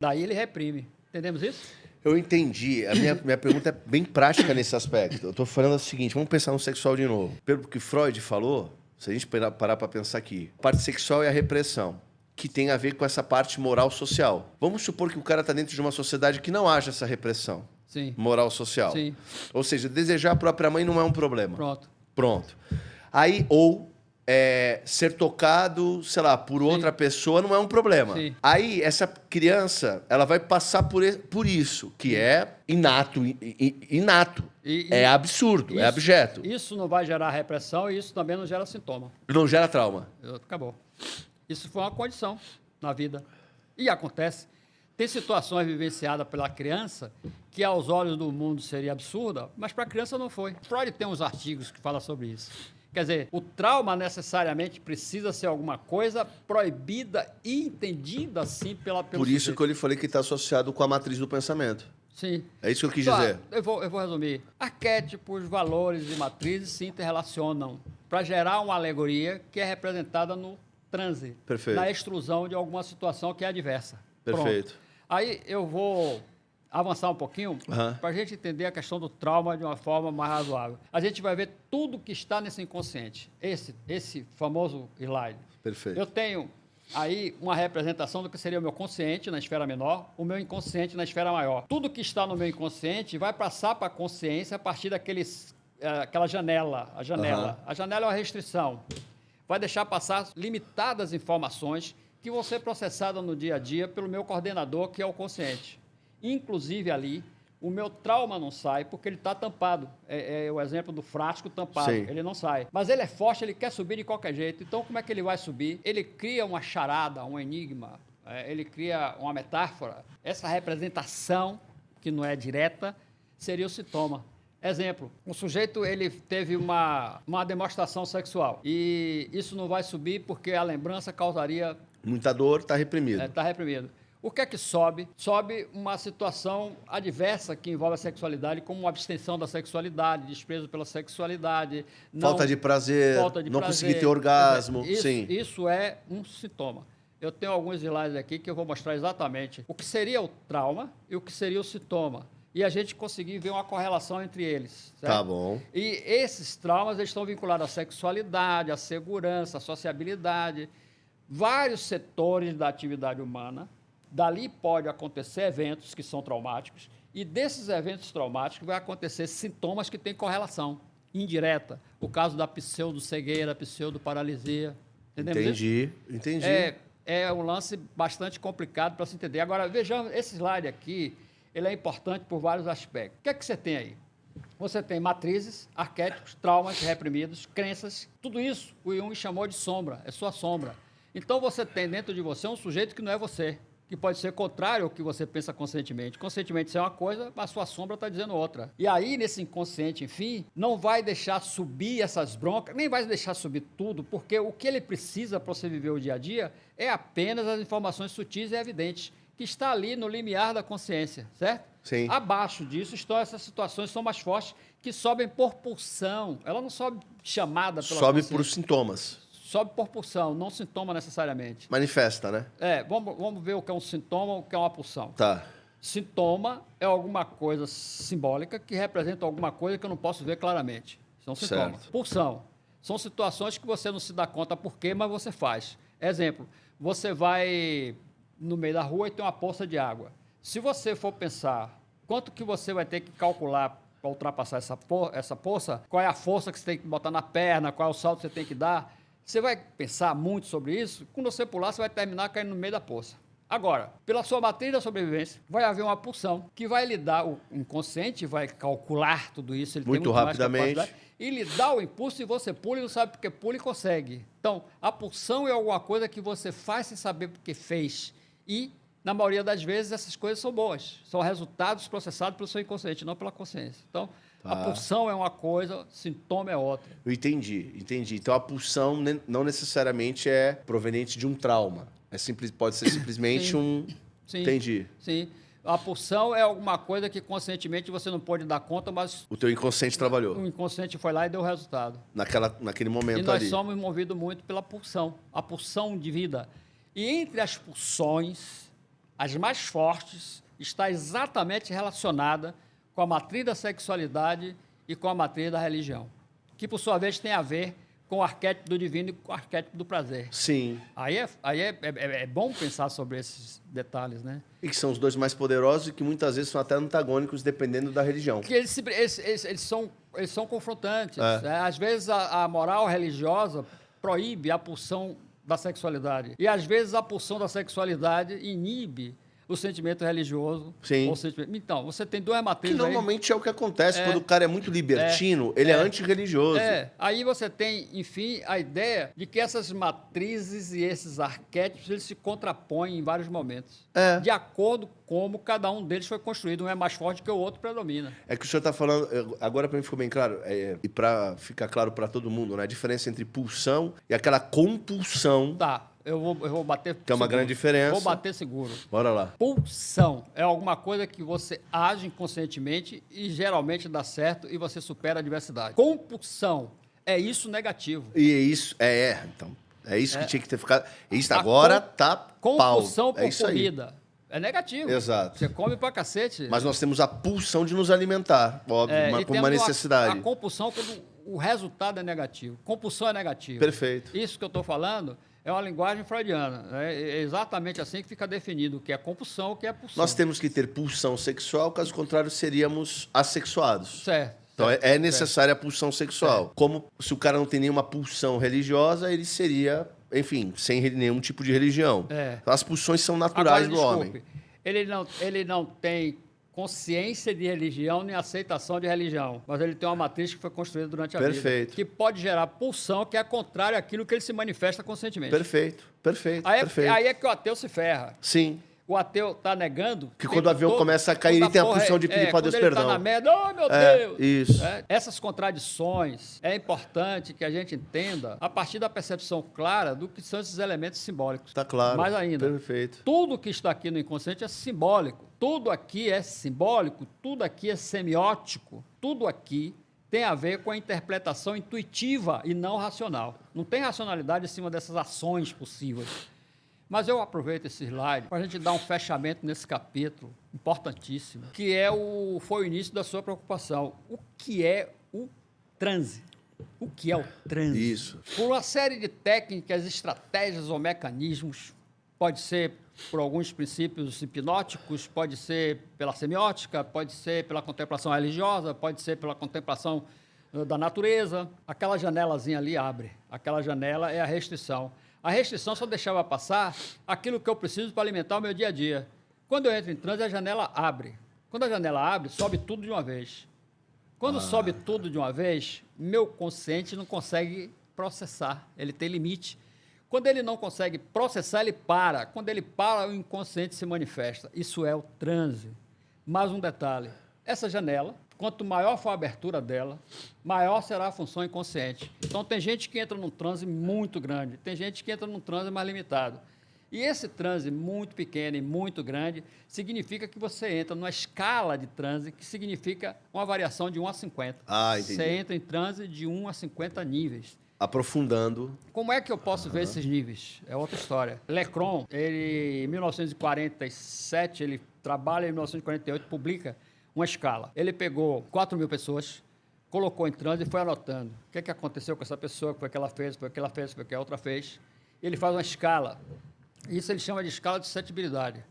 Daí ele reprime. Entendemos isso? Eu entendi. A minha pergunta é bem prática nesse aspecto. Eu estou falando o seguinte, vamos pensar no sexual de novo. Pelo que Freud falou, se a gente parar para pensar aqui, a parte sexual é a repressão, que tem a ver com essa parte moral social. Vamos supor que o cara está dentro de uma sociedade que não haja essa repressão. Sim. Moral social. Sim. Ou seja, desejar a própria mãe não é um problema. Pronto. Aí, ser tocado, sei lá, por outra pessoa não é um problema. Sim. Aí, essa criança, ela vai passar por isso, que é inato. É absurdo, é abjeto. Isso não vai gerar repressão e isso também não gera sintoma. Não gera trauma. Acabou. Isso foi uma condição na vida. E acontece. Tem situações vivenciadas pela criança que aos olhos do mundo seria absurda, mas para a criança não foi. Freud tem uns artigos que falam sobre isso. Quer dizer, o trauma necessariamente precisa ser alguma coisa proibida e entendida assim pelo Por isso sujeito. que eu lhe falei que está associado com a matriz do pensamento. Sim. É isso que eu quis dizer. Eu vou resumir. Arquétipos, valores e matrizes se interrelacionam para gerar uma alegoria que é representada no transe. Perfeito. Na extrusão de alguma situação que é adversa. Perfeito. Pronto. Aí eu vou avançar um pouquinho para a gente entender a questão do trauma de uma forma mais razoável. A gente vai ver tudo que está nesse inconsciente. Esse famoso slide. Perfeito. Eu tenho aí uma representação do que seria o meu consciente na esfera menor, o meu inconsciente na esfera maior. Tudo que está no meu inconsciente vai passar para a consciência a partir aquela janela. A janela é uma restrição. Vai deixar passar limitadas informações que vão ser processadas no dia a dia pelo meu coordenador, que é o consciente. Inclusive ali, o meu trauma não sai porque ele está tampado. É o exemplo do frasco tampado. Sim. Ele não sai. Mas ele é forte, ele quer subir de qualquer jeito. Então, como é que ele vai subir? Ele cria uma charada, um enigma. Ele cria uma metáfora. Essa representação, que não é direta, seria o sintoma. Exemplo, um sujeito ele teve uma demonstração sexual e isso não vai subir porque a lembrança causaria... Muita dor, está reprimido. Está reprimido. O que é que sobe? Sobe uma situação adversa que envolve a sexualidade, como uma abstenção da sexualidade, desprezo pela sexualidade. Falta de prazer, não conseguir ter orgasmo. Isso é um sintoma. Eu tenho alguns slides aqui que eu vou mostrar exatamente o que seria o trauma e o que seria o sintoma. E a gente conseguir ver uma correlação entre eles. Certo? Tá bom. E esses traumas eles estão vinculados à sexualidade, à segurança, à sociabilidade, vários setores da atividade humana. Dali pode acontecer eventos que são traumáticos, e desses eventos traumáticos vai acontecer sintomas que têm correlação indireta. O caso da pseudo-cegueira, pseudo-paralisia. Entendi. É um lance bastante complicado para se entender. Agora, vejamos, esse slide aqui, ele é importante por vários aspectos. O que é que você tem aí? Você tem matrizes, arquétipos, traumas reprimidos, crenças, tudo isso o Jung chamou de sombra, é sua sombra. Então você tem dentro de você um sujeito que não é você, que pode ser contrário ao que você pensa conscientemente. Conscientemente isso é uma coisa, mas a sua sombra está dizendo outra. E aí, nesse inconsciente, enfim, não vai deixar subir essas broncas, nem vai deixar subir tudo, porque o que ele precisa para você viver o dia a dia é apenas as informações sutis e evidentes, que está ali no limiar da consciência, certo? Sim. Abaixo disso estão essas situações que são mais fortes, que sobem por pulsão. Ela não sobe chamada pela Sobe consciência. por sintomas. Sobe por pulsão, não sintoma necessariamente. Manifesta, né? Vamos ver o que é um sintoma, o que é uma pulsão. Tá. Sintoma é alguma coisa simbólica que representa alguma coisa que eu não posso ver claramente. Isso é um sintoma. Certo. Pulsão são situações que você não se dá conta por quê, mas você faz. Exemplo, você vai no meio da rua e tem uma poça de água. Se você for pensar quanto que você vai ter que calcular para ultrapassar essa poça, qual é a força que você tem que botar na perna, qual é o salto que você tem que dar, você vai pensar muito sobre isso, quando você pular, você vai terminar caindo no meio da poça. Agora, pela sua matriz da sobrevivência, vai haver uma pulsão que vai lhe dar, o inconsciente vai calcular tudo isso, ele muito tem muito rapidamente, mais capacidade, e lhe dá o impulso e você pula e não sabe porque pula e consegue. Então, a pulsão é alguma coisa que você faz sem saber porque fez. E, na maioria das vezes, essas coisas são boas. São resultados processados pelo seu inconsciente, não pela consciência. Então, a pulsão é uma coisa, sintoma é outra. Eu entendi. Então, a pulsão não necessariamente é proveniente de um trauma. Pode ser simplesmente Sim. Entendi. Sim. A pulsão é alguma coisa que conscientemente você não pode dar conta, mas... O teu inconsciente trabalhou. O inconsciente foi lá e deu o resultado. Naquele momento ali. E nós somos movidos muito pela pulsão. A pulsão de vida. E entre as pulsões, as mais fortes, está exatamente relacionada com a matriz da sexualidade e com a matriz da religião, que, por sua vez, tem a ver com o arquétipo do divino e com o arquétipo do prazer. Sim. Aí é bom pensar sobre esses detalhes, né? E que são os dois mais poderosos e que muitas vezes são até antagônicos, dependendo da religião. Porque eles são confrontantes. Né? Às vezes, a moral religiosa proíbe a pulsão da sexualidade. E, às vezes, a pulsão da sexualidade inibe o sentimento religioso. Sim. Então, você tem duas matrizes que normalmente é o que acontece. Quando o cara é muito libertino, ele é antirreligioso. Aí você tem, enfim, a ideia de que essas matrizes e esses arquétipos eles se contrapõem em vários momentos. De acordo com como cada um deles foi construído. Um é mais forte que o outro, predomina. É que o senhor está falando, agora para mim ficou bem claro, e para ficar claro para todo mundo, né? A diferença entre pulsão e aquela compulsão. Tá. Eu vou bater que é uma grande diferença. Vou bater seguro. Bora lá. Pulsão é alguma coisa que você age inconscientemente e geralmente dá certo e você supera a adversidade. Compulsão é isso negativo. E é isso, então, é isso que tinha que ter ficado. Isso agora tá compulsão pau. por comida. É negativo. Exato. Você come pra cacete. Mas nós temos a pulsão de nos alimentar, óbvio, por uma necessidade. A compulsão quando o resultado é negativo. Compulsão é negativo. Perfeito. Isso que eu estou falando é uma linguagem freudiana. É exatamente assim que fica definido o que é compulsão, o que é pulsão. Nós temos que ter pulsão sexual, caso contrário seríamos assexuados. Certo. Então é necessária a pulsão sexual. Como se o cara não tem nenhuma pulsão religiosa, ele seria, enfim, sem nenhum tipo de religião. Então, as pulsões são naturais do homem. Ele não tem consciência de religião nem aceitação de religião, mas ele tem uma matriz que foi construída durante a vida, que pode gerar pulsão, que é contrário àquilo que ele se manifesta conscientemente. Perfeito. Aí é que o ateu se ferra. Sim. O ateu está negando... Que quando o avião começa a cair, ele tem a pulsão de pedir para Deus perdão. Quando ele está na merda, oh, meu Deus! Isso. Essas contradições, é importante que a gente entenda a partir da percepção clara do que são esses elementos simbólicos. Está claro. Mais ainda. Perfeito. Tudo que está aqui no inconsciente é simbólico. Tudo aqui é simbólico, tudo aqui é semiótico, tudo aqui tem a ver com a interpretação intuitiva e não racional. Não tem racionalidade em cima dessas ações possíveis. Mas eu aproveito esse slide para a gente dar um fechamento nesse capítulo importantíssimo, que foi o início da sua preocupação. O que é o transe? O que é o transe? Isso. Por uma série de técnicas, estratégias ou mecanismos, pode ser por alguns princípios hipnóticos, pode ser pela semiótica, pode ser pela contemplação religiosa, pode ser pela contemplação da natureza. Aquela janelazinha ali abre. Aquela janela é a restrição. A restrição só deixava passar aquilo que eu preciso para alimentar o meu dia a dia. Quando eu entro em transe, a janela abre. Quando a janela abre, sobe tudo de uma vez. Quando sobe tudo de uma vez, meu consciente não consegue processar. Ele tem limite. Quando ele não consegue processar, ele para. Quando ele para, o inconsciente se manifesta. Isso é o transe. Mais um detalhe. Essa janela, quanto maior for a abertura dela, maior será a função inconsciente. Então, tem gente que entra num transe muito grande, tem gente que entra num transe mais limitado. E esse transe muito pequeno e muito grande significa que você entra numa escala de transe que significa uma variação de 1 a 50. Entendi. Você entra em transe de 1 a 50 níveis. Aprofundando. Como é que eu posso ver esses níveis? É outra história. Lecron, ele, em 1947, ele trabalha em 1948, publica uma escala. Ele pegou 4.000 pessoas, colocou em transe e foi anotando. O que aconteceu com essa pessoa, o que foi que ela fez, foi o que ela fez, foi o que a outra fez. Ele faz uma escala. Isso ele chama de escala de suscetibilidade.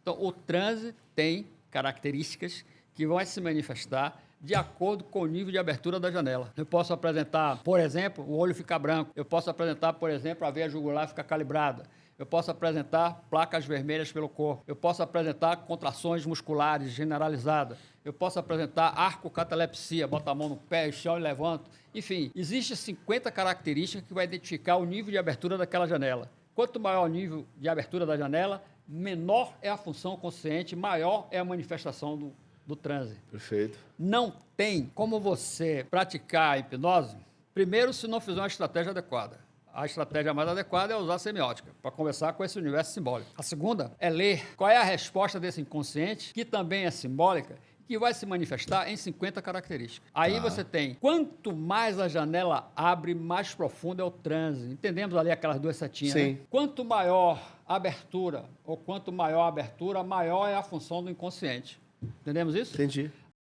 Então, o transe tem características que vão se manifestar de acordo com o nível de abertura da janela. Eu posso apresentar, por exemplo, o olho ficar branco. Eu posso apresentar, por exemplo, a veia jugular ficar calibrada. Eu posso apresentar placas vermelhas pelo corpo. Eu posso apresentar contrações musculares generalizadas. Eu posso apresentar arco-catalepsia, bota a mão no pé, chão e levanto. Enfim, existem 50 características que vai identificar o nível de abertura daquela janela. Quanto maior o nível de abertura da janela, menor é a função consciente, maior é a manifestação do transe. Perfeito. Não tem como você praticar a hipnose, primeiro, se não fizer uma estratégia adequada. A estratégia mais adequada é usar a semiótica, para conversar com esse universo simbólico. A segunda é ler qual é a resposta desse inconsciente, que também é simbólica, que vai se manifestar em 50 características. Aí você tem, quanto mais a janela abre, mais profundo é o transe. Entendemos ali aquelas duas setinhas, Sim. né? Quanto maior a abertura, ou quanto maior a abertura, maior é a função do inconsciente. Entendemos isso? Entendi.